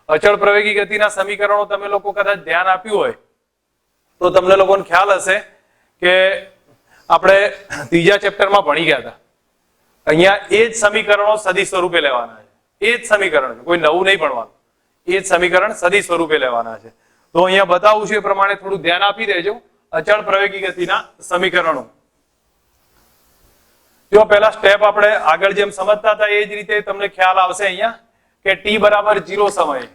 અચળ પ્રવેગી ગતિના સમીકરણો તમે લોકો કદાચ ધ્યાન આપ્યું હોય તો તમને લોકોને ખ્યાલ હશે કે આપણે ત્રીજા ચેપ્ટરમાં ભણી ગયા હતા. અહીંયા એ જ સમીકરણો સદી સ્વરૂપે લેવાના છે. એ જ સમીકરણ, કોઈ નવું નહીં ભણવાનું. એ જ સમીકરણ સદી સ્વરૂપે લેવાના છે. તો અહીંયા બતાવું છું એ પ્રમાણે થોડું ધ્યાન આપી દેજો. અચળ પ્રવેગી ગતિના સમીકરણો. જો પહેલા સ્ટેપ આપણે આગળ જેમ સમજતા હતા એ જ રીતે તમને ખ્યાલ આવશે અહીંયા કે t બરાબર 0 સમયે,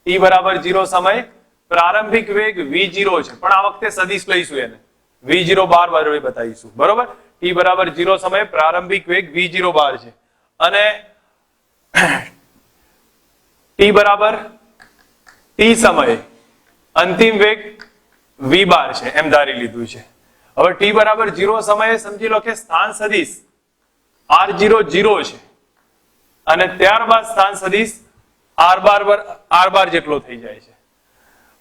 t બરાબર 0 સમયે પ્રારંભિક વેગ v0 છે, પણ આ વખતે સદિશ લઈશું એને v0 બાર બતાવીશું. બરોબર, t બરાબર 0 સમયે પ્રારંભિક વેગ v0 બાર છે અને t બરાબર t સમયે અંતિમ વેગ v બાર છે એમ ધારી લીધું છે. હવે t બરાબર 0 સમયે સમજી લો કે સ્થાન સદિશ r0 0 છે અને ત્યારબાદ સ્થાન સદિશ r બાર જેટલો થઈ જાય છે.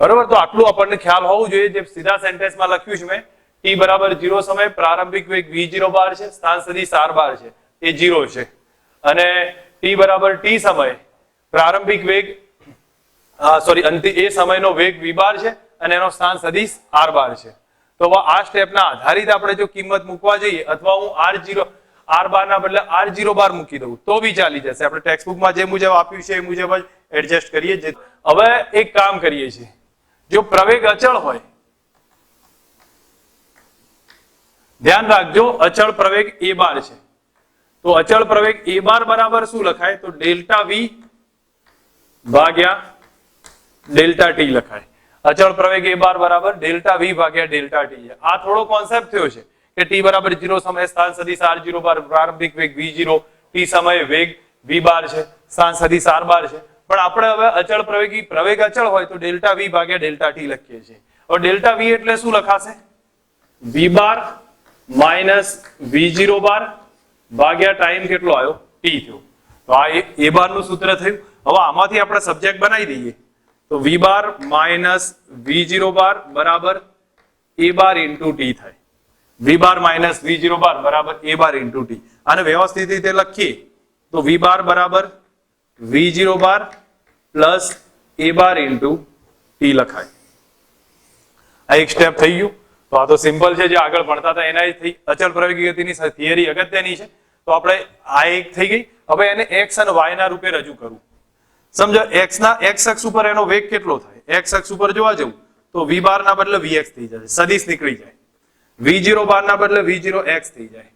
બરોબર, તો આટલું આપણને ખ્યાલ હોવું જોઈએ. જે સીધા સેન્ટેન્સમાં લખ્યું છે મેં, t બરાબર 0 સમયે પ્રારંભિક વેગ v0 બાર છે, સ્થાન સદિશ r બાર છે એ 0 છે અને t બરાબર t સમયે પ્રારંભિક વેગ એ સમયનો વેગ v બાર છે અને એનો સ્થાન સદિશ r બાર છે. તો આ સ્ટેપના આધારિત આપણે જો કિંમત મૂકવા જઈએ અથવા હું r બાર ના બદલે r0 બાર મૂકી દઉં તો બી ચાલી જશે. આપણે ટેક્સ્ટબુકમાં જે મુજબ આપ્યું છે એ મુજબ જ એડજસ્ટ કરીએ. હવે એક કામ કરીએ છીએ, જો પ્રવેગ અચળ હોય, ધ્યાન રાખજો અચળ પ્રવેગ a બાર છે, તો અચળ પ્રવેગ a બાર બરાબર શું લખાય? તો ડેલ્ટા v ભાગ્યા ડેલ્ટા t લખાય. અચળ પ્રવેગ a બાર બરાબર ડેલ્ટા v ભાગ્યા ડેલ્ટા t છે. આ થોડો કોન્સેપ્ટ થયો છે કે t બરાબર 0 સમયે સ્થાન સદિશ r0 બાર, પ્રારંભિક વેગ v0, t સમયે વેગ v બાર છે, સ્થાન સદિશ r બાર છે. પણ આપણે હવે અચળ પ્રવેગ અચળ હોય તો ડેલ્ટા v ભાગ્યા ડેલ્ટા t લખીએ છીએ. હવે ડેલ્ટા v એટલે શું લખાશે? v બાર માઇનસ v0 બાર ભાગ્યા ટાઈમ કેટલો આવ્યો? t થયો. તો આ a બાર નું સૂત્ર થયું. હવે આમાંથી આપણે સબ્જેક્ટ બનાવી દઈએ તો v બાર માઇનસ v0 બાર બરાબર a બાર ઇન્ટુ t થાય. v બાર માઇનસ v0 બાર બરાબર a બાર ઇન્ટુ t. આને વ્યવસ્થિત રીતે લખીએ તો v બાર બરાબર v0 bar plus a bar into t લખાય. આ એક સ્ટેપ થઈ ગયું. તો આ તો સિમ્પલ છે, જે આગળ ભણતા હતા એના જ થઈ. અચળ પ્રવેગી ગતિની થિયરી અગત્યની છે. તો આપણે આ એક થઈ ગઈ. હવે એને x અને y ના રૂપે રજૂ કરવું. સમજો x અક્ષ ઉપર એનો વેગ કેટલો થાય? x અક્ષ ઉપર જોવા જવું તો v બાર ના બદલે vx થઈ જશે, સદિશ નીકળી જાય. v0 બાર ના બદલે v0x થઈ જાય.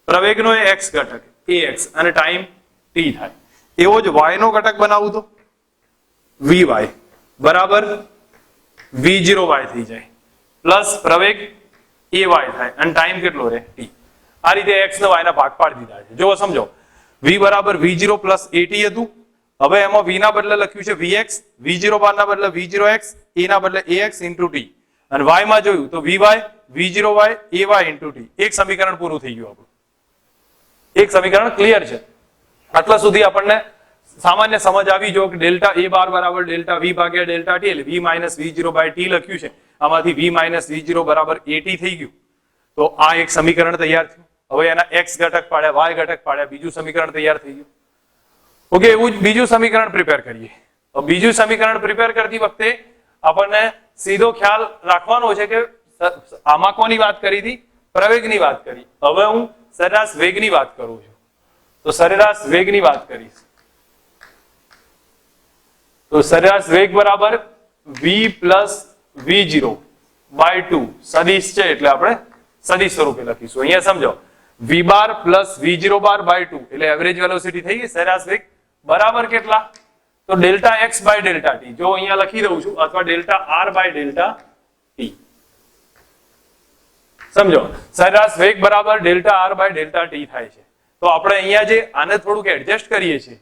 પ્રવેગનો એ x ઘટક ax અને ટાઈમ t થાય. એવો જ y નો ઘટક બનાવું તો vy બરાબર v0y થઈ જાય પ્લસ પ્રવેગ ay થાય અને ટાઈમ કેટલો રહે? t. આ રીતે x ને y ના ભાગ પાડી દીધા છે. જો સમજો v બરાબર v0 પ્લસ at હતું. હવે એમાં v ના બદલે લખ્યું છે vx, v0 બાર ના બદલે v0x, a ના બદલે ax ઇન્ટુ t અને y માં જોયું તો vy, v0y, ay into t. એક સમીકરણ પૂરું થઈ ગયું આપણું. એક સમીકરણ ક્લિયર છે. આટલા સુધી આપણને સામાન્ય સમજ આવી જો કે ડેલ્ટા a બાર બરાબર ડેલ્ટા v ભાગ્યા ડેલ્ટા t એટલે v minus v0 by t લખ્યું છે. આમાંથી v માઇનસ v0 બરાબર at થઈ ગયું. તો આ એક સમીકરણ તૈયાર થયું. હવે એના x ઘટક પાડ્યા, y ઘટક પાડ્યા, બીજું સમીકરણ તૈયાર થઈ ગયું. ઓકે, એવું જ બીજું સમીકરણ પ્રિપેર કરીએ. બીજું સમીકરણ પ્રિપેર કરતી વખતે આપણને સીધો ખ્યાલ રાખવાનો છે કે આમાં કોની વાત કરી હતી? પ્રવેગની વાત કરી. હવે હું સરેરાશ વેગની વાત કરું છું. તો સરેરાશ વેગની વાત કરીશ તો સરેરાશ વેગ બરાબર v પ્લસ v0 બાય 2 સદિશ છે એટલે આપણે સદિશ સ્વરૂપે લખીશું. અહીંયા સમજો v bar plus v0 bar by 2 એટલે એવરેજ વેલોસિટી થઈ ગઈ. સરેરાશ વેગ બરાબર કેટલા? તો delta x by delta t. જો અહીંયા લખી દઉં છું અથવા delta r by delta t. સમજો સરેરાશ વેગ બરાબર delta r by delta t થાય છે. તો આપણે અહીંયા જે આને થોડુંક એડજસ્ટ કરીએ છીએ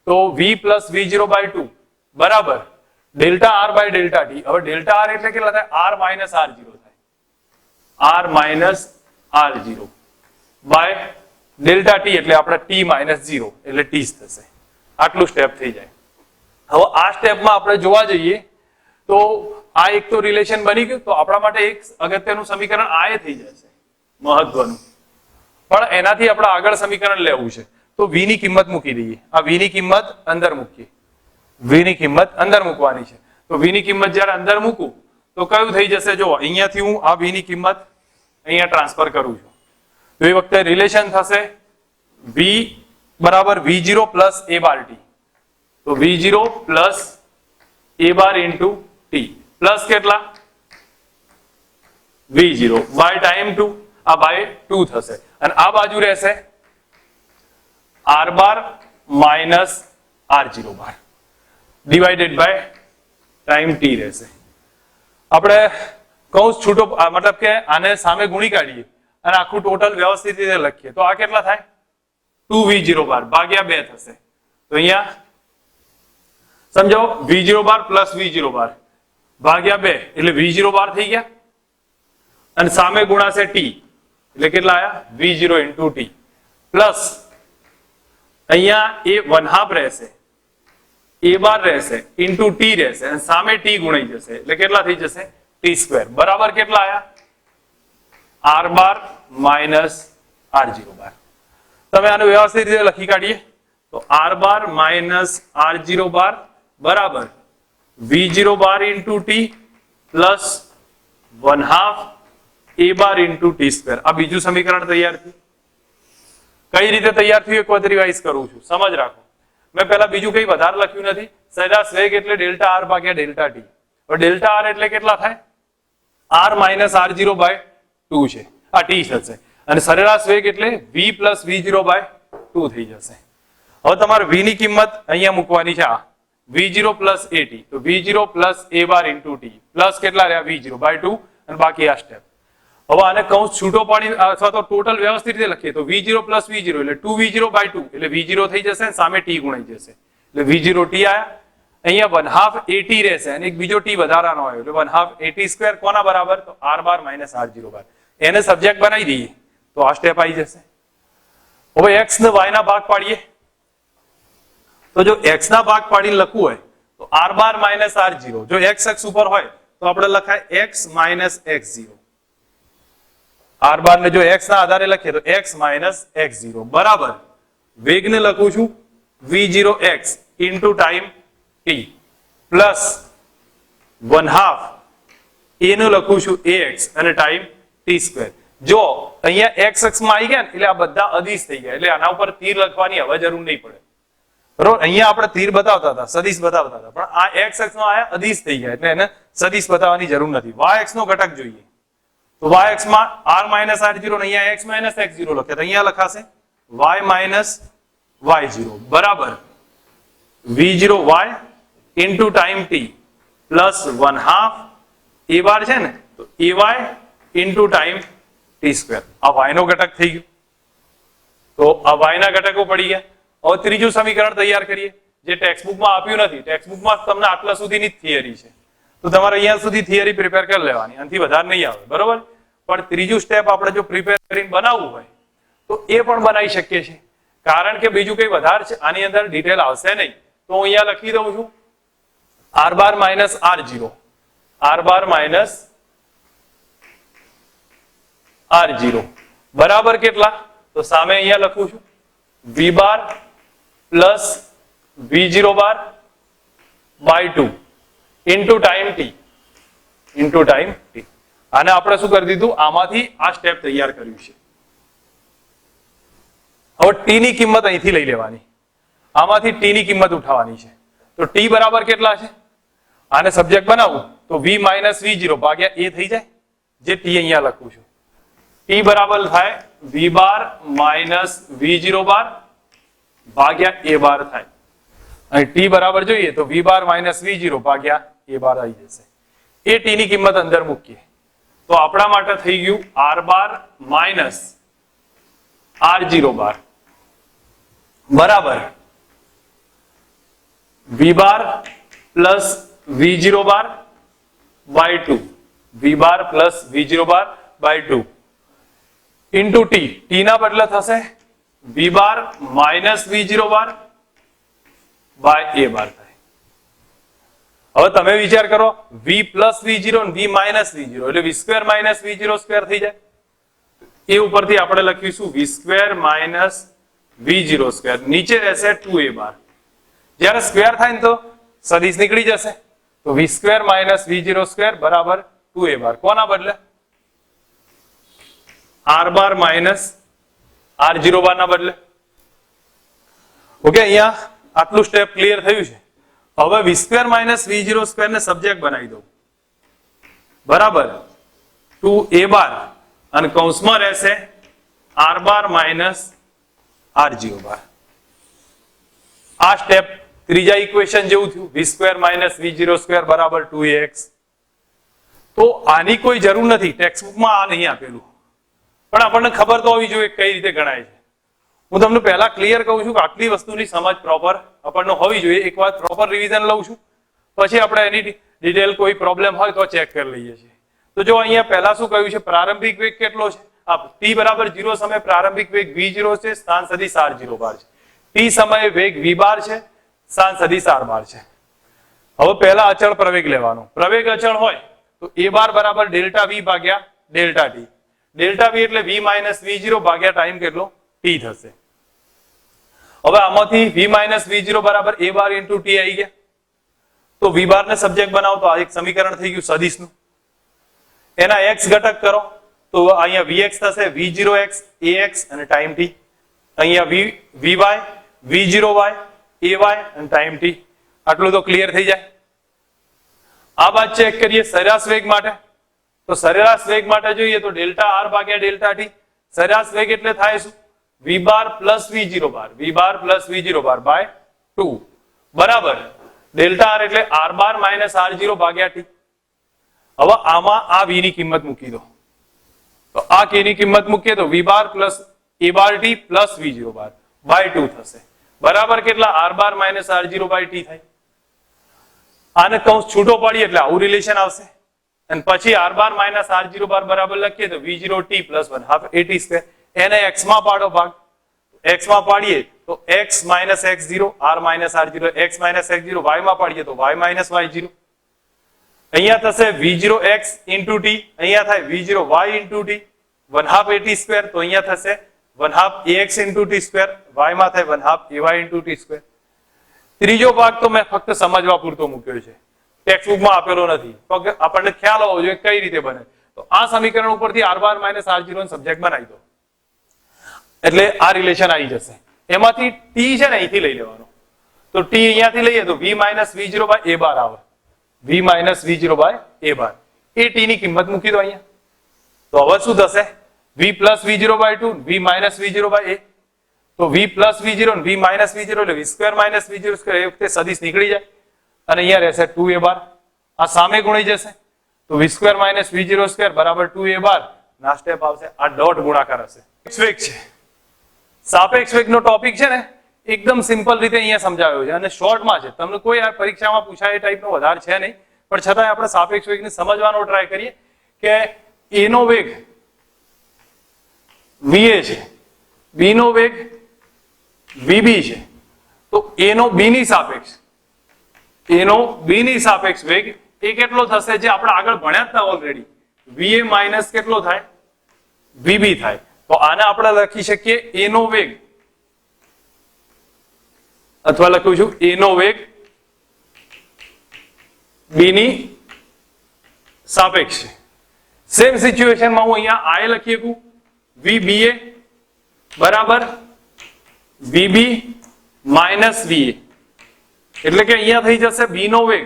તો v પ્લસ v0 બાય 2 બરાબર delta r by delta t. હવે ડેલ્ટા r એટલે કેટલા થાય? r માઇનસ r0 થાય. r minus r0 by delta t એટલે આપણે t માઇનસ 0 એટલે t થશે. આટલું સ્ટેપ થઈ જાય. હવે આ સ્ટેપમાં આપણે જોવા જઈએ તો આ એક તો રિલેશન બની ગયું. તો આપણા માટે એક અગત્યનું સમીકરણ આ થઈ જશે મહત્વનું. પણ એનાથી આપણે આગળ સમીકરણ લેવું છે તો v ની કિંમત મૂકી દઈએ. આ v ની કિંમત અંદર મૂકીએ. v ની કિંમત અંદર મૂકવાની છે. તો v ની કિંમત જ્યારે અંદર મૂકું તો કયું થઈ જશે? જો અહીંયાથી હું આ v ની કિંમત અહીંયા ટ્રાન્સફર કરું છું તો એ વખતે રિલેશન થશે v બરાબર v0 plus a bar t. તો v0 plus a bar into t plus કેટલા? v0 બાય ટાઈમ 2, આ બાય 2 થશે અને આ બાજુ રહેશે r bar minus r0 bar divided by time t રહેશે. આપણે કૌંસ છૂટો મતલબ કે આને સામે ગુણી કાઢીએ અને આખું ટોટલ વ્યવસ્થિત રીતે લખીએ તો આ કેટલા થાય? 2v0 બાર ભાગ્યા 2 થશે. તો અહીંયા સમજો v0 બાર પ્લસ v0 બાર ભાગ્યા 2 એટલે v0 બાર થઈ ગયા અને સામે ગુણાશે t એટલે કેટલા આયા? v0 ઇન્ટુ t પ્લસ અહીંયા એ 1/2 રહેશે, a બાર રહેશે ઇન્ટુ t રહેશે અને સામે t ગુણાઈ જશે એટલે કેટલા થઈ જશે? t² બરાબર કેટલા આયા? r બાર માઇનસ r0 બાર. તમે આને વ્યવસ્થિત રીતે લખી કાઢીએ તો r bar minus r0 bar બરાબર v0 bar into t plus 1/2 a bar into t². આ બીજું સમીકરણ તૈયાર થયું. કઈ રીતે તૈયાર થયું એક વખત રિવાઇઝ કરું છું, સમજ રાખો. મેં પહેલા બીજું કઈ વધારે લખ્યું નથી. સરેરાશ વેગ એટલે ડેલ્ટા r ભાગ્યા ડેલ્ટા t. હવે ડેલ્ટા r એટલે કેટલા થાય? r માઇનસ r0 બાય 2 છે, આ t થશે અને સરેરાશ વેગ એટલે v પ્લસ v0 બાય 2 થઈ જશે. હવે તમારે v ની કિંમત અહીંયા મૂકવાની છે, આ v0 પ્લસ at તો v0 plus a bar into t plus કેટલા રહ્યા? v0 બાય 2 અને બાકી આ સ્ટેપ. હવે આને કૌંસ છૂટો પાડી અથવા તો ટોટલ વ્યવસ્થિત રીતે લખીએ તો v0 પ્લસ v0 એટલે 2v0 બાય 2 એટલે v0 થઈ જશે અને સામે t ગુણાઈ જશે એટલે v0 t આયા. અહીંયા 1/2 at રહેશે અને એક બીજો t વધારાનો આવ્યો એટલે 1/2 at² કોના બરાબર? તો r બાર માઇનસ r0 બાર. એને સબ્જેક્ટ બનાવી દઈએ તો આ સ્ટેપ આવી જશે. હવે x ને y ના ભાગ પાડીએ તો જો x ના ભાગ પાડીને લખવું હોય તો r બાર માઇનસ r0, જો x અક્ષ ઉપર હોય તો આપણે લખાય x માઇનસ x0. r બાર ને જો x ના આધારે લખીએ તો x માઇનસ x0 બરાબર વેગને લખું છું v0x into time t plus 1/2 a નું લખું છું ax અને ટાઈમ t². જો અહીંયા x અક્ષમાં આવી ગયા ને એટલે આ બધા અદિશ થઈ ગયા એટલે આના ઉપર તીર લખવાની હવે જરૂર નહીં પડે, બરોબર. અહીંયા આપણે તીર બતાવતા હતા, સદિશ બતાવતા હતા, પણ આ x અક્ષમાં આયા અદિશ થઈ ગયા એટલે એને સદિશ બતાવવાની જરૂર નથી. y અક્ષ નો ઘટક જોઈએ તો y અક્ષમાં r માઇનસ r0 ને અહીંયા x માઇનસ x0 લખે તો અહીંયા લખાશે y માઇનસ y0 બરાબર v0y into time t plus 1/2 a બાર છે ને તો ay ઇન્ટુ ટાઈમ t². આ y નો ઘટક થઈ ગયો તો આ y ના ઘટકો પડી ગયા. હવે ત્રીજું સમીકરણ તૈયાર કરીએ જે ટેક્સ્ટબુકમાં આપ્યું નથી. ટેક્સ્ટબુકમાં તમને આટલા સુધીની જ થિયરી છે તો તમારે અહીંયા સુધી થિયરી પ્રિપેર કરી લેવાની, આનાથી વધારે નહીં આવે, બરોબર. પણ ત્રીજું સ્ટેપ આપણે જો પ્રિપેર કરીને બનાવવું હોય તો એ પણ બનાવી શકીએ છીએ કારણ કે બીજું કઈ વધારે છે આની અંદર ડિટેલ આવશે નહીં. તો હું અહીંયા લખી દઉં છું r bar minus r0, r bar minus r0 બરાબર કેટલા? તો સામે અહીંયા લખું છું v bar plus v0 bar by 2 into time t into time t. આને આપણે શું કરી દીધું? આમાંથી આ સ્ટેપ તૈયાર કર્યું છે. હવે t ની કિંમત અહીંથી લઈ લેવાની, આમાંથી t ની કિંમત ઉઠાવવાની છે. તો t બરાબર કેટલા છે? આને સબ્જેક્ટ બનાવું તો v માઇનસ v0 ભાગ્યા a થઈ જાય, જે t અહીંયા લખું છું. t બરાબર થાય v બાર માઇનસ v0 બાર ભાગ્યા a બાર થાય. અહીં t બરાબર જોઈએ તો v બાર માઇનસ v0 ભાગ્યા a બાર આવી જશે. એ t ની કિંમત અંદર મૂકીએ તો આપણા માટે થઈ ગયું r bar minus r0 bar બરાબર v bar plus v0 bar by 2, v bar plus v0 bar by 2 into t. t ના બદલે થશે v bar minus v0 bar by a bar થાય. હવે તમે વિચાર કરો v પ્લસ v0 અને v માઇનસ v0 એટલે v² માઇનસ v0² થઈ જાય. એ ઉપરથી આપણે લખીશું v² માઇનસ v0², નીચે રહેશે 2a બાર. જ્યારે સ્ક્વેર થાય ને તો સદિશ નીકળી જશે તો v square minus v0 square બરાબર 2a બાર. કોના બદલે r બાર માઇનસ r0 બાર ના બદલે. ઓકે, અહીંયા આટલું સ્ટેપ ક્લિયર થયું છે. હવે v square minus v0 square ને સબ્જેક્ટ બનાવી દઉં બરાબર 2a બાર અને કૌંસમાં રહેશે r બાર માઇનસ r0 બાર. આ સ્ટેપ ત્રીજા ઇક્વેશન જેવું થયું v square minus v0 square બરાબર 2ax. તો આની કોઈ જરૂર નથી, ટેક્સ્ટબુકમાં આ નહીં આપેલું, પણ આપણને ખબર તો હોવી જોઈએ કઈ રીતે ગણાય છે. હું તમને પહેલા ક્લિયર કહું છું કે આટલી વસ્તુની સમજ પ્રોપર આપણને હોવી જોઈએ. એક વાર પ્રોપર રિવિઝન લઉં છું પછી આપણે એની ડિટેલ કોઈ પ્રોબ્લેમ હોય તો ચેક કરી લઈએ છીએ. તો જો અહીંયા પહેલા શું કહ્યું છે, પ્રારંભિક વેગ કેટલો છે, t બરાબર 0 સમયે પ્રારંભિક વેગ v0 છે, સ્થાન સદિશ r0 બાર છે. t સમયે વેગ v બાર છે, સ્થાન સદિશ r બાર છે. હવે પહેલા અચળ પ્રવેગ લેવાનો. પ્રવેગ અચળ હોય તો a બાર બરાબર ડેલ્ટા v ભાગ્યા ડેલ્ટા t. ડેલ્ટા v એટલે v માઇનસ v0 ભાગ્યા ટાઈમ કેટલો t થશે. હવે આમાંથી v માઇનસ v0 બરાબર a બાર ઇન્ટુ t આવી ગયા. તો v બાર ને સબ્જેક્ટ બનાવો તો આ એક સમીકરણ થઈ ગયું સદિશનું. એના x ઘટક કરો તો અહીંયા vx થશે, v0x ax અને ટાઈમ t. અહીંયા vy v0y ay અને ટાઈમ t. આટલું તો ક્લિયર થઈ જાય. આ બાદ ચેક કરીએ સરેરાશ વેગ માટે. તો સરેરાશ વેગ માટે જોઈએ તો ડેલ્ટા r ભાગ્યા ડેલ્ટા t. સરેરાશ વેગ એટલે થાય શું, v bar plus v0 bar, v bar plus v0 bar by 2 બરાબર ડેલ્ટા r એટલે r બાર માઇનસ r0 ભાગ્યા t. હવે આમાં આ v ની કિંમત મૂકી દો તો આ k ની કિંમત મૂકીએ તો v bar plus a bar t plus v0 bar by 2 થશે બરાબર કેટલા r bar minus r0 by t થાય. આને કૌંસ છૂટો પાડીએ એટલે આવું રિલેશન આવશે અને પછી r bar minus r0 bar બરાબર લખીએ તો v0 t plus 1 half at square. એને x માં પાડો ભાગ, x માં પાડીએ તો x minus x0 r minus r0, x minus x0 y માં પાડીએ તો y માઇનસ y0. અહીંયા થશે v0x ઇન્ટુ t, અહીંયા થાય v0y into t 1 half at square. તો અહીંયા થશે 1 half ax into t square, y માં થાય 1 half ay into t square. ત્રીજો ભાગ તો મેં ફક્ત સમજવા પૂરતો મૂક્યો છે, ટેક્સ્ટબુકમાં આપેલો નથી. તો આપણને ખ્યાલ હોવો જોઈએ કઈ રીતે બને. તો આ સમીકરણ ઉપરથી r bar minus r0 subject બનાવી દો એટલે આ રિલેશન આવી જશે. એમાંથી t છે ને અહીંથી લઈ લેવાનો. તો t અહીંયાથી લઈએ તો v minus v0 by a bar આવે, v minus v0 by a bar. એ t ની કિંમત મૂકી દો અહીંયા. તો હવે શું થશે, v plus v0 by 2, v minus v0 by a. તો v પ્લસ v0 અને v માઇનસ v0 એટલે v square minus v0 square. એ વખતે સદિશ નીકળી જાય અને અહીંયા રહેશે 2a બાર. આ સામે ગુણાઈ જશે તો v square minus v0 square બરાબર 2a બાર. ના સ્ટેપ આવશે, આ ડોટ ગુણાકાર હશે. વેગ છે, સાપેક્ષ વેગનો ટોપિક છે ને એકદમ સિમ્પલ રીતે અહીંયા સમજાવ્યો છે અને શોર્ટમાં છે. તમને કોઈ આ પરીક્ષામાં પૂછાય એ ટાઈપનો વધારે છે નહીં, પણ છતાંય આપણે સાપેક્ષ વેગને સમજવાનો ટ્રાય કરીએ કે a નો વેગ va છે, b નો વેગ vb છે. તો a નો b ની સાપેક્ષ, a નો b ની સાપેક્ષ વેગ એ કેટલો થશે જે આપણે આગળ ભણ્યા હતા ઓલરેડી. va માઇનસ કેટલો થાય, vb થાય. તો આને આપણે લખી શકીએ a નો વેગ અથવા લખ્યું છું a નો વેગ b ની સાપેક્ષ છે. સેમ સિચ્યુએશનમાં હું અહીંયા i લખી શકું vba બરાબર vb માઇનસ va. એટલે કે અહીંયા થઈ જશે b નો વેગ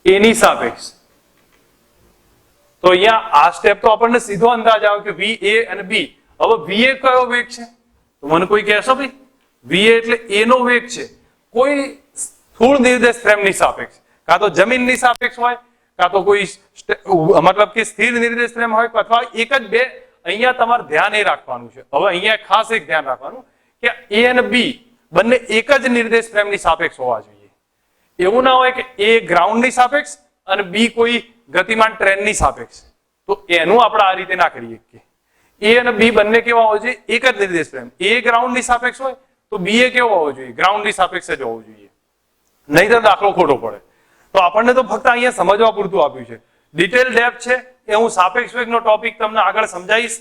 a ની સાપેક્ષ. તો અહીંયા આ સ્ટેપ તો આપણને સીધો અંદાજ આવે કે va અને b. હવે va કયો વેગ છે તો મને કોઈ કહેશો ભાઈ, va એટલે a નો વેગ છે કોઈ સ્થૂળ નિર્દેશ ફ્રેમની સાપેક્ષ, કાં તો જમીનની સાપેક્ષ હોય, કાં તો કોઈ મતલબ કે સ્થિર નિર્દેશ ફ્રેમ હોય, અથવા એક જ બે. અહીંયા તમારે ધ્યાન એ રાખવાનું છે. હવે અહીંયા ખાસ એક ધ્યાન રાખવાનું કે a અને b બંને એક જ નિર્દેશ ફ્રેમની સાપેક્ષ હોવા જોઈએ. એવું ના હોય કે a ગ્રાઉન્ડની સાપેક્ષ અને b કોઈ ગતિમાન ટ્રેનની સાપેક્ષ. તો એનું આપણે આ રીતે ના કરીએ કે a અને b બંને કેવા હોવા જોઈએ, એક જ નિર્દેશ ફ્રેમ. a ગ્રાઉન્ડની સાપેક્ષ હોય તો b એ કેવો હોવો જોઈએ, ગ્રાઉન્ડની સાપેક્ષ જ હોવો જોઈએ, નહીંતર દાખલો ખોટો પડે. તો આપણને તો ફક્ત અહીંયા સમજવા પૂરતું આપ્યું છે. ડિટેલ ડેપ્થ છે એ હું સાપેક્ષ વેગનો ટોપિક તમને આગળ સમજાવીશ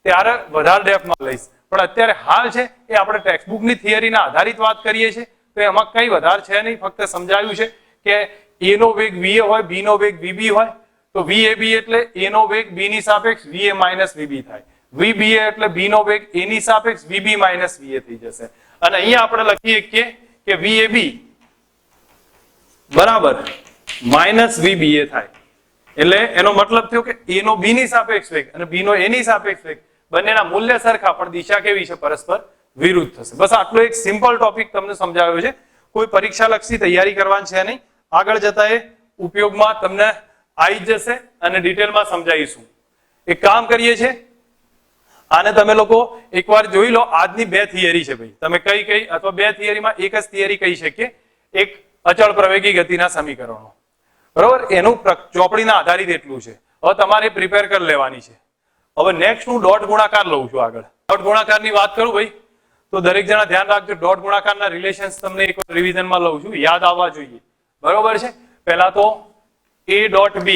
ત્યારે વધારે ડેપ્થમાં લઈશ. પણ અત્યારે હાલ છે એ આપણે ટેક્સ્ટબુકની થિયરીના આધારિત વાત કરીએ છીએ, તો એમાં કઈ વધારે છે નહીં, ફક્ત સમજાવ્યું છે કે a નો વેગ va હોય, b નો વેગ vb હોય, તો vab એટલે a નો વેગ b ની સાપેક્ષ va માઇનસ vb થાય, vba એટલે b નો વેગ a ની સાપેક્ષ vb માઇનસ va થઈ જશે. અને અહીંયા આપણે લખીએ કે vab બરાબર માઇનસ vba થાય, એટલે એનો મતલબ થયો કે a નો b ની સાપેક્ષ વેગ અને b નો a ની સાપેક્ષ વેગ બંનેના મૂલ્ય સરખા પણ દિશા કેવી છે, પરસ્પર વિરુદ્ધ થશે. બસ આટલો એક સિમ્પલ ટોપિક તમને સમજાવ્યો છે, કોઈ પરીક્ષા લક્ષી તૈયારી કરવાની છે નહીં, આગળ જતા એ ઉપયોગમાં તમને આવી જશે અને ડિટેલમાં સમજાવીશું. એક કામ કરીએ છીએ, આને તમે લોકો એકવાર જોઈ લો. આજની બે થિયરી છે ભાઈ, તમે કઈ કઈ અથવા બે થિયરીમાં એક જ થિયરી કહી શકીએ, એક અચળ પ્રવેગી ગતિના સમીકરણો, બરોબર, એનું ચોપડીના આધારિત એટલું છે. હવે તમારે પ્રિપેર કરી લેવાની છે. હવે નેક્સ્ટ હું ડોટ ગુણાકાર લઉં છું. આગળ ડોટ ગુણાકારની વાત કરું ભાઈ, તો દરેક જણા ધ્યાન રાખજો, ડોટ ગુણાકારના રિલેશન્સ તમને એક રિવિઝનમાં લઉં છું, યાદ આવવા જોઈએ, બરોબર છે. પહેલા તો a ડોટ b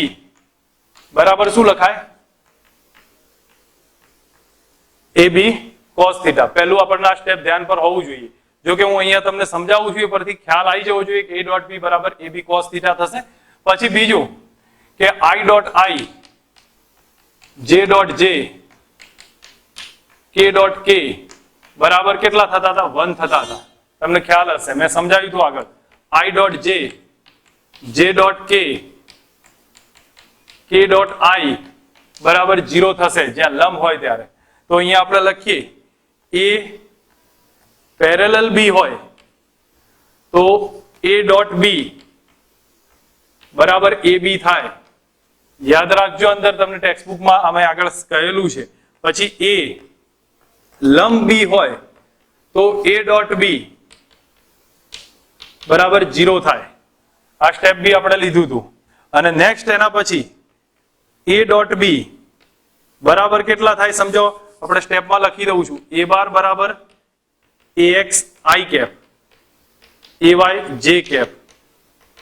બરાબર શું લખાય, ab cos θ. પહેલું આપણને આ સ્ટેપ ધ્યાન પર હોવું જોઈએ. જો કે હું અહીંયા તમને સમજાવું છું, એ પરથી ખ્યાલ આવી જવો જોઈએ કે a ડોટ b બરાબર ab cos θ થશે. પછી બીજું કે i dot i, j dot j, k dot k બરાબર કેટલા થતા હતા, 1 થતા હતા. તમને ખ્યાલ હશે, મેં સમજાવ્યું હતું આગળ. i dot j, j dot k, k dot i બરાબર 0 થશે જ્યાં લંબ હોય ત્યારે. તો અહીંયા આપણે લખીએ a પેરેલલ b હોય તો a ડોટ b બરાબર ab થાય. યાદ રાખજો, અંદર તમને ટેક્સ્ટબુકમાં અમે આગળ કહેલું છે. પછી a લંબ b હોય તો a ડોટ b બરાબર 0 થાય. આ સ્ટેપ બી આપણે લીધું હતું. અને નેક્સ્ટ એના પછી a ડોટ b બરાબર કેટલા થાય સમજો, આપણે સ્ટેપમાં લખી દઉં છું. a બાર બરાબર ax i cap, ay j cap,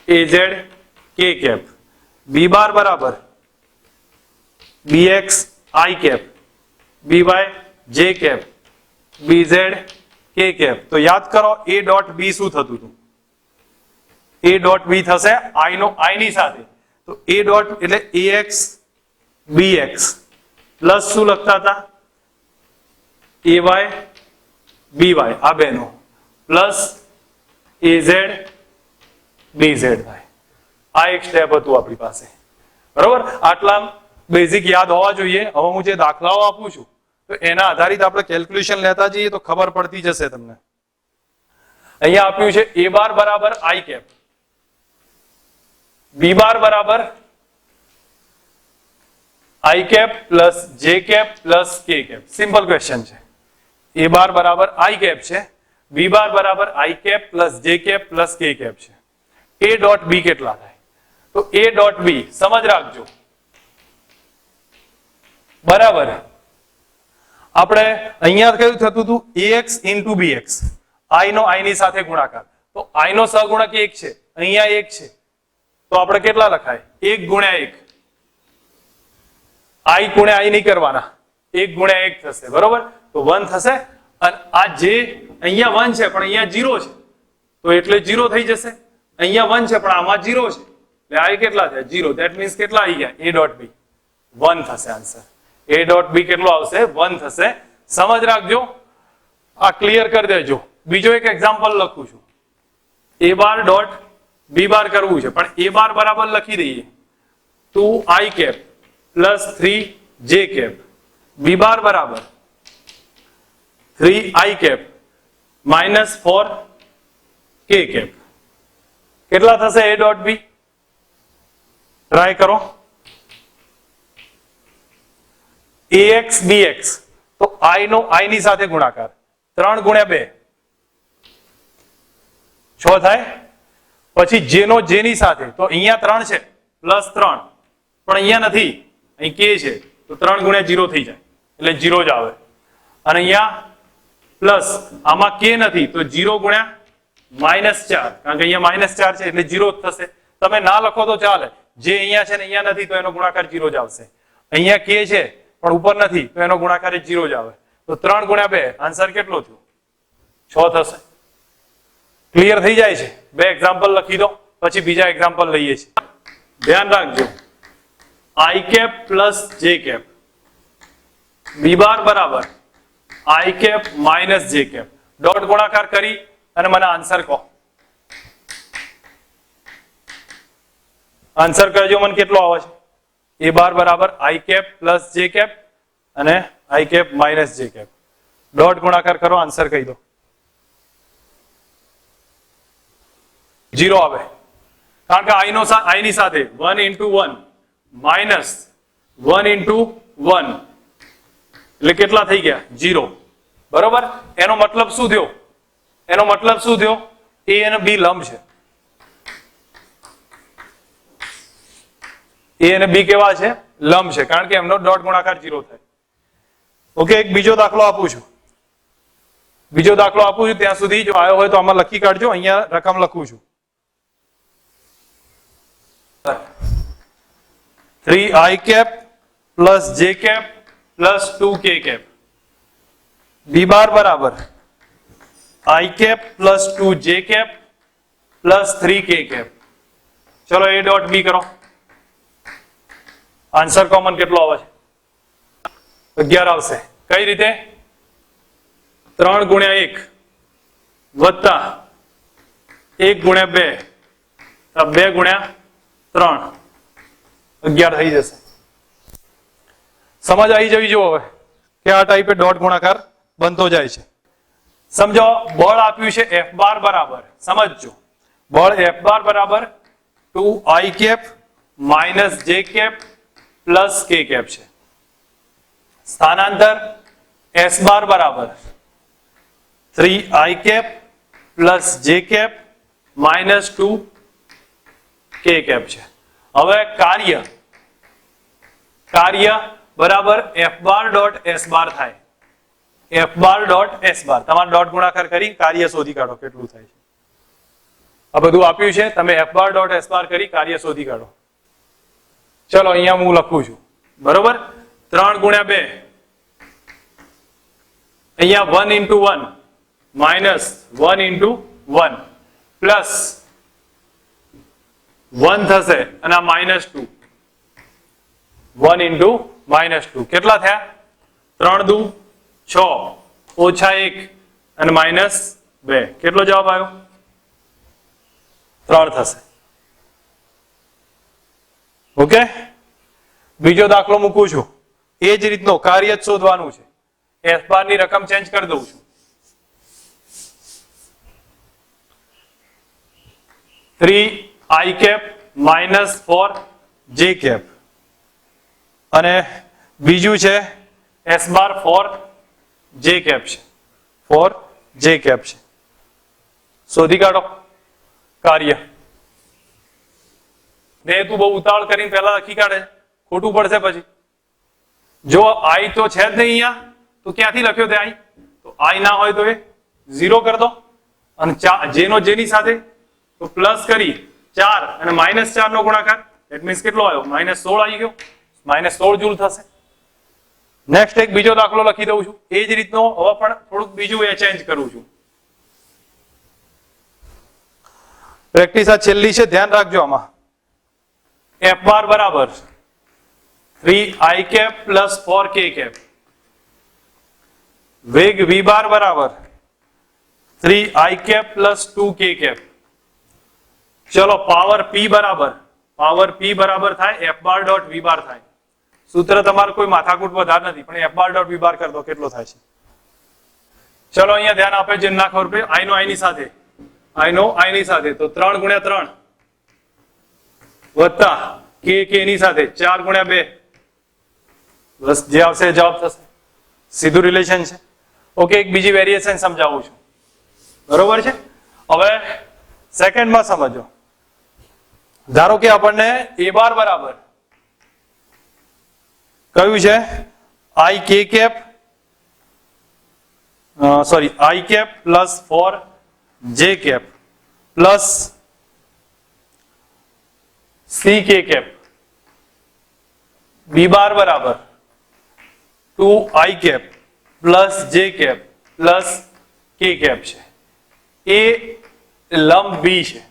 az k cap, b bar બરાબર bx i cap, by j cap, bz k cap. તો યાદ કરો a ડોટ b શું થતું હતું, a ડોટ b થશે i નો i ની સાથે. તો a ડોટ એટલે ax bx પ્લસ શું લખતા હતા, ay by આ બેનો પ્લસ az bz થાય. આ એક સ્ટેપ હતું આપણી પાસે, બરોબર. આટલા બેઝિક યાદ હોવા જોઈએ. હવે હું જે દાખલાઓ આપું છું તો એના આધારિત આપણે કેલ્ક્યુલેશન લેતા જઈએ તો ખબર પડતી જશે તમને. અહીંયા આપ્યું છે a બાર બરાબર i કેપ, b બાર બરાબર i cap plus j cap plus k cap. Simple question છે. a બાર બરાબર i કેપ છે, b બાર બરાબર i cap plus j cap plus k cap છે. a ડોટ b કેટલા થાય, તો a dot b સમજ રાખજો બરાબર. આપણે અહીંયા કયું થતું હતું, ax ઇન્ટુ bx, i નો i ની સાથે ગુણાકાર. તો i નો સહગુણક 1 છે, અહીંયા 1 છે, તો આપણે કેટલા લખાય, 1 ગુણ્યા 1. i ગુણ્યા i નહીં કરવાના, 1 ગુણ્યા 1 થશે, બરોબર. તો 1 થશે. અને આ જે અહીંયા 1 છે પણ અહીંયા 0 છે, તો એટલે 0 થઈ જશે. અહીંયા 1 છે પણ આમાં 0 છે, એટલે i કેટલા થયા, 0. ધેટ મીન્સ કેટલા આવી ગયા, a ડોટ b 1 થશે આન્સર. a ડોટ b કેટલો આવશે, 1 થશે. સમજ રાખજો, આ ક્લિયર કરી દેજો. બીજો એક એક્ઝામ્પલ લખું છું. a bar dot b bar કરવું છે, પણ a બાર બરાબર લખી દઈએ 2i cap plus 3j cap, b bar બરાબર 3i cap minus 4k cap. કેટલા થશે a ડોટ b, ટ્રાય કરો. ax bx તો i નો i ની સાથે ગુણાકાર, 3 ગુણ્યા 2 6 થાય. પછી j નો j ની સાથે, તો અહીંયા 3 છે પ્લસ 3, પણ અહીંયા નથી, અહીં k છે, તો 3 ગુણ્યા 0 થઈ જાય એટલે 0 જ આવે. અને અહીંયા પ્લસ આમાં k નથી, તો 0 ગુણ્યા -4, કારણ કે અહીંયા -4 છે એટલે 0 જ થશે. તમે ના લખો તો ચાલે, જે અહીંયા છે ને અહીંયા નથી તો એનો ગુણાકાર 0 જ આવશે. અહીંયા k છે પણ ઉપર નથી તો એનો ગુણાકાર 0 જ આવે. તો 3 ગુણ્યા 2 આન્સર કેટલો થયો? 6 થશે. ક્લિયર થઈ જાય છે? બે એક્ઝામ્પલ લખી દો, પછી બીજા એક્ઝામ્પલ લઈએ છીએ. ધ્યાન રાખજો, i cap plus j cap b bar બરાબર i cap minus j cap. Dot ગુણાકાર કરી અને મને આન્સર કહો. આન્સર કહેજો મને કેટલો આવે છે? એ બાર બરાબર i cap plus j cap અને i cap minus j cap. Dot ગુણાકાર કરો, આન્સર કહી દો. 0 આવે, કારણ કે i ની સાથે 1 into 1 માઇનસ 1 into 1 એટલે કેટલા થઈ ગયા? 0. બરોબર. એનો મતલબ શું થયો? એનો મતલબ શું થયો? એ અને બી લંબ છે. એ અને બી કેવા છે? લંબ છે, કારણ કે એમનો ડોટ ગુણાકાર 0 થાય. ઓકે, એક બીજો દાખલો આપું છું. બીજો દાખલો આપું છું, ત્યાં સુધી જો આવ્યો હોય તો આમાં લખી કાઢજો. અહીંયા રકમ લખું છું. 3i cap plus j cap plus 2k cap b bar બરાબર i cap plus 2j cap plus 3k cap. ચલો એ ડોટ બી કરો. આન્સર કોમન કેટલો આવે છે? 11 આવશે. કઈ રીતે? 3 ગુણ્યા 1 વત્તા 1 ગુણ્યા 2 2 ગુણ્યા 3 11 થઈ જશે. સમજ આવી જવી જો હવે કે આ ટાઈપે ડોટ ગુણાકાર બનતો જાય છે. સમજો, બળ આપ્યું છે F બાર બરાબર, સમજજો, બળ F બાર બરાબર 2i cap minus j cap plus k cap છે. સ્થાનાંતર S બાર બરાબર 3i cap plus j cap minus 2k cap છે. હવે કાર્ય બરાબર F bar dot S bar થાય. F bar dot S bar તમારે ડોટ ગુણાકાર કરી કાર્ય શોધી કાઢો કેટલું થાય છે. આ બધું આપ્યું છે, તમે F બાર ડોટ S બાર કરી કાર્ય શોધી કાઢો. ચલો અહીંયા હું લખું છું. બરોબર. 3 ગુણ્યા 2 અહીંયા 1 into 1 માઇનસ 1 into 1 પ્લસ 1 થશે અને આ માઇનસ 2. 1 into માઇનસ 2 કેટલા થયા? 3 દુ 6 ઓછા 1 અને માઇનસ 2. કેટલો જવાબ આવ્યો? 3 થશે. ઓકે, બીજો દાખલો મૂકું છું. એ જ રીતનો કાર્ય જ શોધવાનું છે. F બાર ની રકમ ચેન્જ કરી દઉં છું. 3i cap minus 4j cap અને બીજું છે S બાર 4j કેપ છે. 4j કેપ છે. શોધી કાઢો કાર્ય. ને તું બહુ ઉતાવળ કરીને પહેલા લખી કાઢે, ખોટું પડશે પછી. જો i તો છે જ નહીં અહીંયા, તો ક્યાંથી લખ્યો તે i? તો i ના હોય તો એ 0 કરી દો અને જેનો જેની સાથે તો પ્લસ કરી 4 અને માઇનસ 4 નો ગુણાકાર. ધેટ મીન્સ કેટલો આવ્યો? માઇનસ 16 આવી ગયો. માઇનસ 16 જૂલ થશે. નેક્સ્ટ એક બીજો દાખલો લખી દઉં છું. એ જ રીતનો હવે પણ થોડુંક બીજું એ ચેન્જ કરું છું. પ્રેક્ટિસ આ છેલ્લી છે, ધ્યાન રાખજો આમાં. F બાર બરાબર 3i cap plus 4k cap. વેગ V બાર બરાબર 3i cap plus 2k cap. ચલો પાવર P બરાબર થાય F bar dot V bar થાય. સૂત્ર તમારે કોઈ માથાકૂટ વધારે નથી, પણ F bar dot V bar કરી દો કેટલો થાય છે. ચલો અહીંયા ધ્યાન આપે છે ના ખબર પડે. i નો i ની સાથે, i નો i ની સાથે તો 3 ગુણ્યા 3 વત્તા k ની સાથે 4 ગુણ્યા 2 બસ જે આવશે જવાબ થશે. સીધું રિલેશન છે. ઓકે, એક બીજી વેરિએશન સમજાવું છું. બરોબર છે. હવે સેકન્ડમાં સમજો. ધારો કે આપણને a બાર બરાબર કયું છે? i cap plus 4j cap plus ck cap. b bar બરાબર 2i cap plus j cap plus k cap છે એ લંબ બી છે,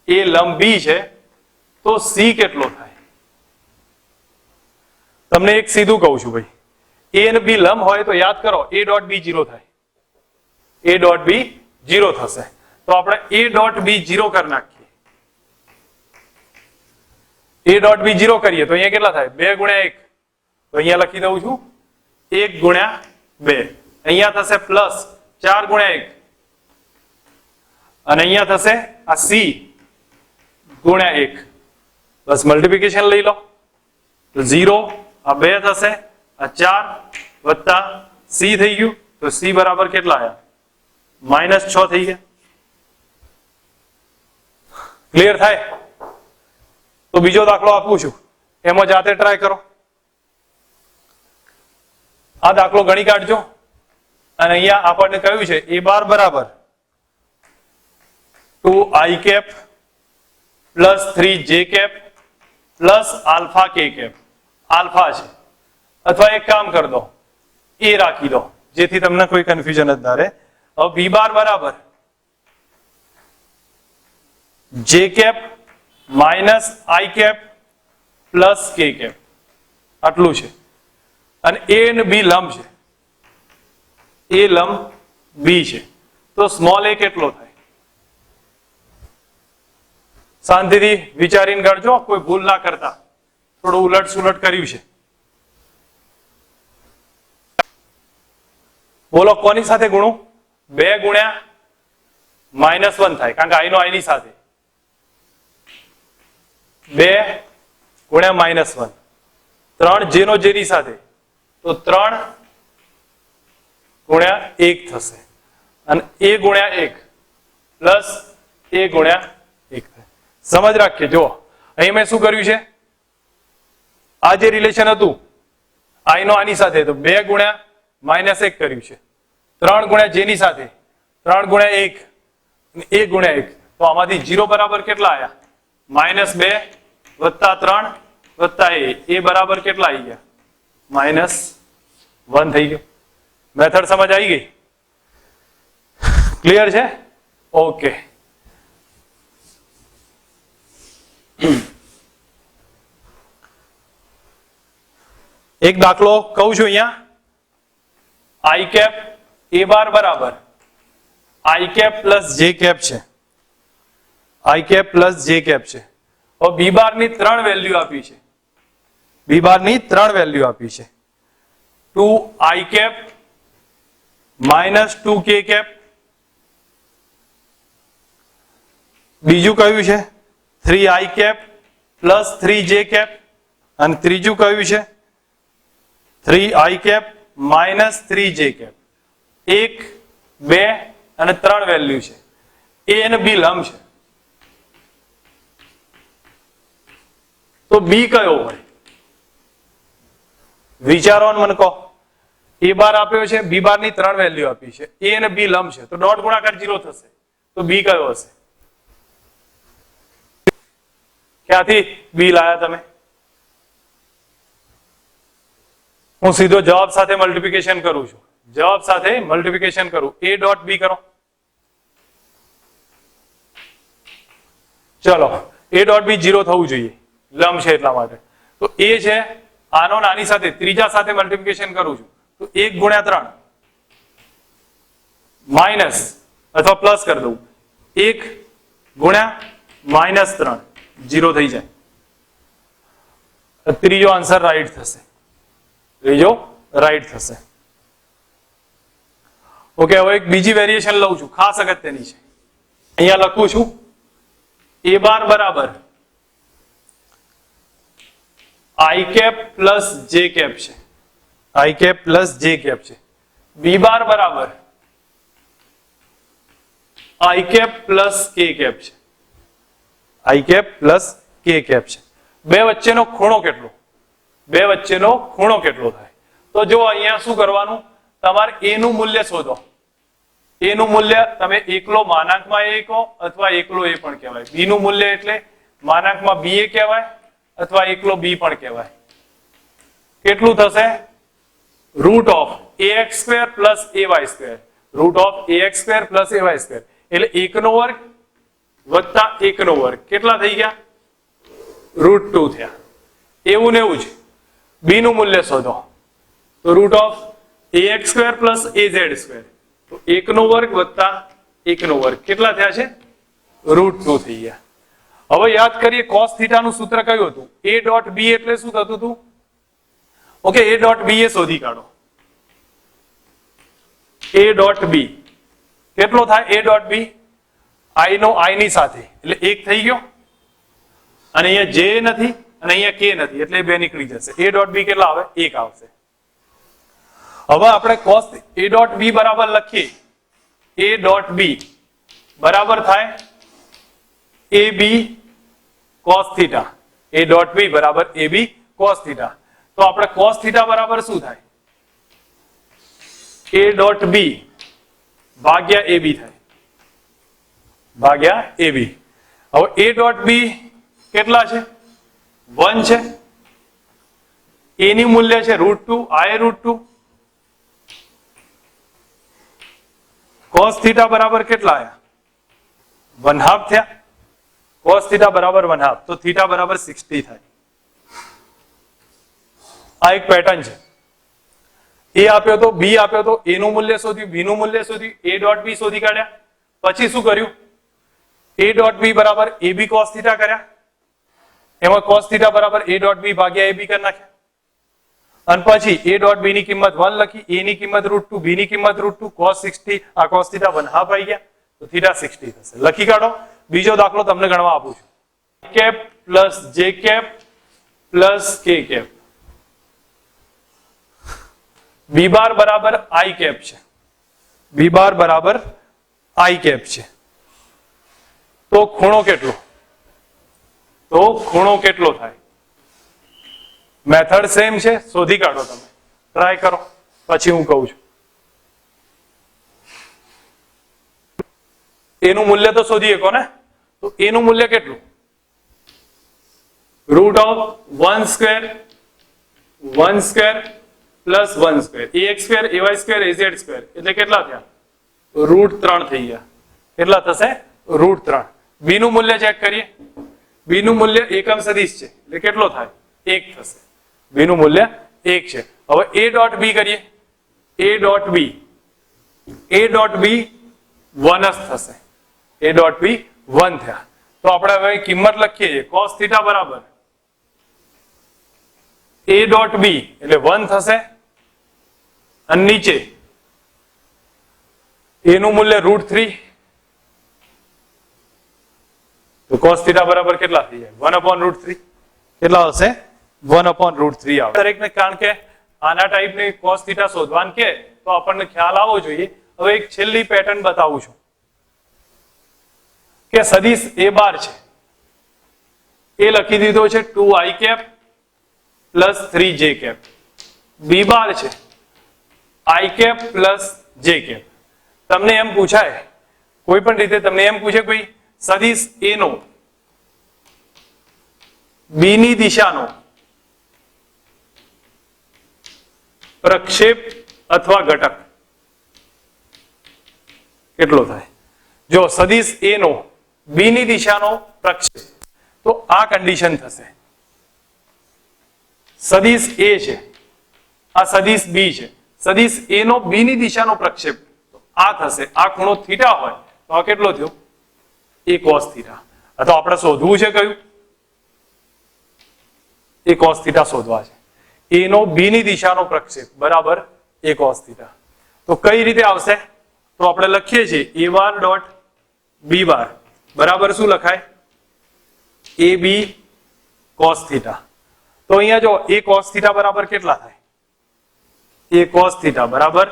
એ લંબ બી છે, તો સી કેટલો થાય? તમને એક સીધું કહું છું ભાઈ, એ અને બી લંબ હોય તો યાદ કરો એ ડોટ બી 0 થાય, એ ડોટ બી 0 થશે. તો આપણે એ ડોટ બી 0 કરી નાખીએ. એ ડોટ બી 0 કરીએ તો અહીંયા કેટલા થાય? 2 ગુણ્યા 1. તો અહીંયા લખી દઉં છું 1 ગુણ્યા 2. અહીંયા થશે પ્લસ 4 ગુણ્યા 1 અને અહીંયા થશે આ સી ગુણ્યા 1. બસ મલ્ટીપ્લિકેશન લઈ લો તો 0 આ 2 થશે, આ 4 વત્તા સી થઈ ગયું તો સી બરાબર કેટલા આવ્યા? -6 થઈ ગયા. ક્લિયર થાય? તો બીજો દાખલો આપું છું, એમાં જાતે ટ્રાય કરો. આ દાખલો ગણી કાઢજો અને અહીંયા આપણને કહ્યું છે એ બાર બરાબર 2i cap plus 3j cap plus alpha k cap. Alpha છે, અથવા એક કામ કરી દો એ રાખી દો જેથી તમને કોઈ કન્ફ્યુઝન જ ના રહે. હવે બી બાર બરાબર j cap minus i cap plus k cap, આટલું છે. અને એ અને બી લંબ છે, એ લંબ બી છે, તો સ્મોલ એ કેટલો થાય? શાંતિથી વિચારીને કરજો, કોઈ ભૂલ ના કરતા. થોડું ઉલટ સુલટ કર્યું છે. બોલો કોની સાથે ગુણું? 2 ગુણ્યા -1 થાય, કારણ કે આઈ નો આઈ ની સાથે. 2 ગુણ્યા -1, 3 જે નો જે ની સાથે તો 3 ગુણ્યા 1 થશે, અને એ ગુણ્યા 1 પ્લસ એ ગુણ્યા 1 થાય. સમજ રાખીએ. જો અહીં મેં શું કર્યું છે, આ જે રિલેશન હતું આઈ નો આની સાથે, તો 2 ગુણ્યા -1 કર્યું છે, 3 ગુણ્યા જે ની સાથે 3 ગુણ્યા 1 અને 1 ગુણ્યા 1. તો આમાંથી 0 બરાબર કેટલા આવ્યા? -2 વત્તા 3 વત્તા એ બરાબર કેટલા આવી ગયા? -1 થઈ ગયો. મેથડ સમજ આવી ગઈ? ક્લિયર છે? ઓકે. એક દાખલો કહું છું અહીંયા. આઈ કેપ એ બાર બરાબર i cap plus j cap છે, i cap plus j cap છે. હવે બી બાર ની 3 વેલ્યુ આપી છે, બી બાર ની 3 વેલ્યુ આપી છે. 2i કેપ -2k કેપ, બીજું કયું છે 3i cap plus 3j cap, અને ત્રીજું કયું છે 3i કેપ -3j કેપ. 1 2 અને 3 વેલ્યુ છે. એ અને બી લંબ છે, તો બી કયો હોય? વિચારો ને મને કહો. એ બાર આપ્યો છે, બી બાર ની 3 વેલ્યુ આપી છે, એ અને બી લંબ છે, તો ડોટ ગુણાકાર 0 થશે, તો બી કયો હશે? ક્યાંથી બી લાયા તમે? હું સીધો જવાબ સાથે મલ્ટીપ્લિકેશન કરું છું, જવાબ સાથે મલ્ટીપ્લિકેશન કરું. એ ડોટ બી કરો. ચલો, એ ડોટ બી 0 થવું જોઈએ, લંબ છે એટલા માટે. તો એ છે, આનો નાની સાથે ત્રીજા સાથે મલ્ટીપ્લિકેશન કરું છું, તો 1 ગુણ્યા 3 માઇનસ અથવા પ્લસ કરી દઉં, 1 ગુણ્યા -3 0 થઈ જાય. ત્રીજો આન્સર રાઈટ થશે, ત્રીજો રાઈટ થશે. ઓકે. હવે એક બીજી વેરિએશન લઉં છું, ખાસ અગત્યની છે. અહીંયા લખું છું એ બાર બરાબર i cap plus j cap છે, i cap plus j cap છે. બી બાર બરાબર i cap plus k cap છે, i cap plus k cap છે. બે વચ્ચેનો ખૂણો કેટલો? બે વચ્ચેનો ખૂણો કેટલો થાય? તો જો અહીંયા શું કરવાનું, તમારે એ નું મૂલ્ય શોધો. એ નું મૂલ્ય તમે એકલો માનાંકમાં એ કહો અથવા એકલો એ પણ કહેવાય. બી નું મૂલ્ય એટલે માનાંકમાં બી એ કહેવાય અથવા એકલો બી પણ કહેવાય. કેટલું થશે? Root of ax square plus ay square, root of ax square plus ay square એટલે 1 નો વર્ગ વત્તા 1 નો વર્ગ કેટલા થઈ ગયા? √2 થયા. એવું ને એવું જ b નું મૂલ્ય શોધો તો root of ax square plus az square તો 1 નો વર્ગ વત્તા 1 નો વર્ગ કેટલા થયા છે? √2 થઈ ગયા. હવે યાદ કરીએ cos θ નું સૂત્ર કયું હતું? a ડોટ b એટલે શું થતું હતું? ઓકે, a ડોટ b એ શોધી કાઢો. a ડોટ b કેટલો થાય? a ડોટ b i નો i ની સાથે એટલે 1 થઈ ગયો અને અહીંયા j નથી અને અહીંયા k નથી એટલે બે નીકળી જશે. a ડોટ b કેટલા આવે? 1 આવશે. હવે આપણે cos a ડોટ b બરાબર લખીએ. a ડોટ b બરાબર થાય ab cos θ. a dot b બરાબર ab cos θ. તો આપણે cos θ બરાબર શું થાય? a ડોટ b ભાગ્યા ab થાય, ભાગ્યા ab. હવે a ડોટ b કેટલા છે? 1 છે. a ની મૂલ્ય છે √2, i √2. cos θ બરાબર કેટલા આયા? 1/2 થયા. cos θ બરાબર 1/2 તો θ બરાબર 60 થાય. આ એક પેટર્ન છે. a આપ્યો તો, b આપ્યો તો, a નું મૂલ્ય શોધ્યું, b નું મૂલ્ય શોધ્યું, a ડોટ b શોધી કાઢ્યા. પછી શું કર્યું? a ડોટ b બરાબર ab cos θ કર્યા. એમાં cos θ બરાબર a ડોટ b ભાગ્યા ab કરી નાખ્યા. અને પછી a ડોટ b ની કિંમત 1 લખી, a ની કિંમત √2, b ની કિંમત √2, cos 60 આ cos θ 1/2 આવી ગયા તો θ 60 થશે. લખી કાઢો. બીજો દાખલો તમને ગણવા આપું છું. Cap plus j cap plus k cap b bar બરાબર i કેપ છે. b બાર બરાબર i કેપ છે. તો ખૂણો કેટલો? તો ખૂણો કેટલો થાય? મેથડ સેમ છે, શોધી કાઢો. તમે ટ્રાય કરો પછી હું કહું છું. એનું મૂલ્ય તો શોધી શકો ને. તો એનું મૂલ્ય કેટલું? Root of 1 square 1 square plus 1 square ax square ay square az square એટલે કેટલા થયા? √3 થઈ ગયા. કેટલા થશે? √3. b નું મૂલ્ય ચેક કરીએ. b નું મૂલ્ય એકમ સદિશ છે એટલે કેટલો થાય? 1 થશે. b નું મૂલ્ય 1 છે. હવે a ડોટ b કરીએ. a ડોટ b 1 જ થશે. a ડોટ b 1 થયા. તો આપણે હવે કિંમત લખીએ છીએ. cos θ બરાબર a ડોટ b એટલે 1 થશે અને નીચે a નું મૂલ્ય √3 તો cos θ બરાબર કેટલા થઈ જાય? 1/√3 કેટલા હશે? 1/√3 આવે. દરેકને કારણ કે આના ટાઈપની cos θ શોધવાનું કે તો આપણને ખ્યાલ આવવો જોઈએ. હવે એક છેલ્લી પેટર્ન બતાવું છું કે સદિશ a બાર છે એ લખી દીધો છે 2i cap plus 3j cap. b bar છે i cap plus j cap. તમને એમ પૂછાય કોઈ પણ રીતે તમને એમ પૂછે ભાઈ સદિશ a નો b ની દિશાનો પ્રક્ષેપ અથવા ઘટક કેટલો થાય? જો સદિશ a નો b ની દિશાનો પ્રક્ષેપ તો આ કન્ડિશન થશે. સદિશ a છે, આ સદિશ b છે. સદિશ a નો b ની દિશાનો પ્રક્ષેપ તો આ થશે. આ ખૂણો θ હોય તો આ કેટલો થયો? a cos θ. તો આપણે શોધવું છે કયું? a cos θ શોધવા છે. a નો b ની દિશાનો પ્રક્ષેપ બરાબર a cos θ. તો કઈ રીતે આવશે? તો આપણે લખીએ છીએ a bar dot b bar બરાબર શું લખાય? ab cos θ. તો અહીંયા જો a cos θ બરાબર કેટલા થાય? a cos θ બરાબર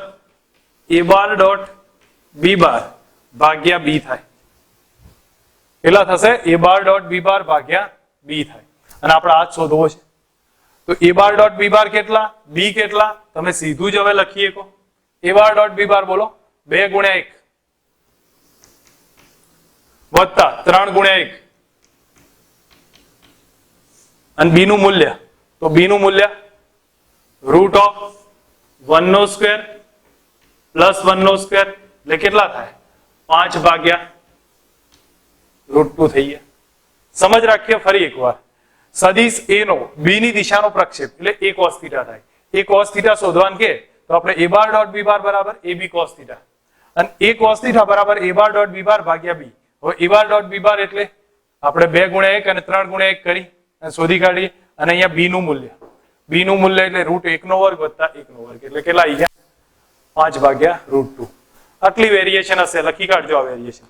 a બાર ડોટ b બાર ભાગ્યા b થાય. કેટલા થશે? a બાર ડોટ b બાર ભાગ્યા b થાય. અને આપણે આ જ શોધવો છે. તો a બાર ડોટ b બાર કેટલા? b કેટલા? તમે સીધું જ હવે લખી શકો. a બાર ડોટ b બાર બોલો 2 ગુણ્યા 1 વત્તા 3 ગુણ્યા 1 અને b નું મૂલ્ય તો b નું મૂલ્ય √1 નો સ્ક્વેર +1 નો સ્ક્વેર એટલે કેટલા થાય 5 ભાગ્યા √2 થઈ ગયા. સમજ રાખીએ ફરી એકવાર. સદિશ a નો b ની દિશાનો પ્રક્ષેપ એટલે a cos θ થાય. a cos θ શોધવાનું કે તો આપણે a bar dot b bar બરાબર ab cos θ અને a cos θ બરાબર a બાર ડોટ b બાર ભાગ્યા b. હવે a બાર ડોટ b બાર એટલે આપણે 2 ગુણ્યા 1 અને 3 ગુણ્યા 1 કરી અને શોધી કાઢીએ. અને અહીંયા b નું મૂલ્ય એટલે √1 નો વર્ગ વત્તા 1 નો વર્ગ એટલે કેટલા આવી ગયા 5 ભાગ્યા √2. આટલી વેરિએશન હશે, લખી કાઢજો આ વેરિએશન.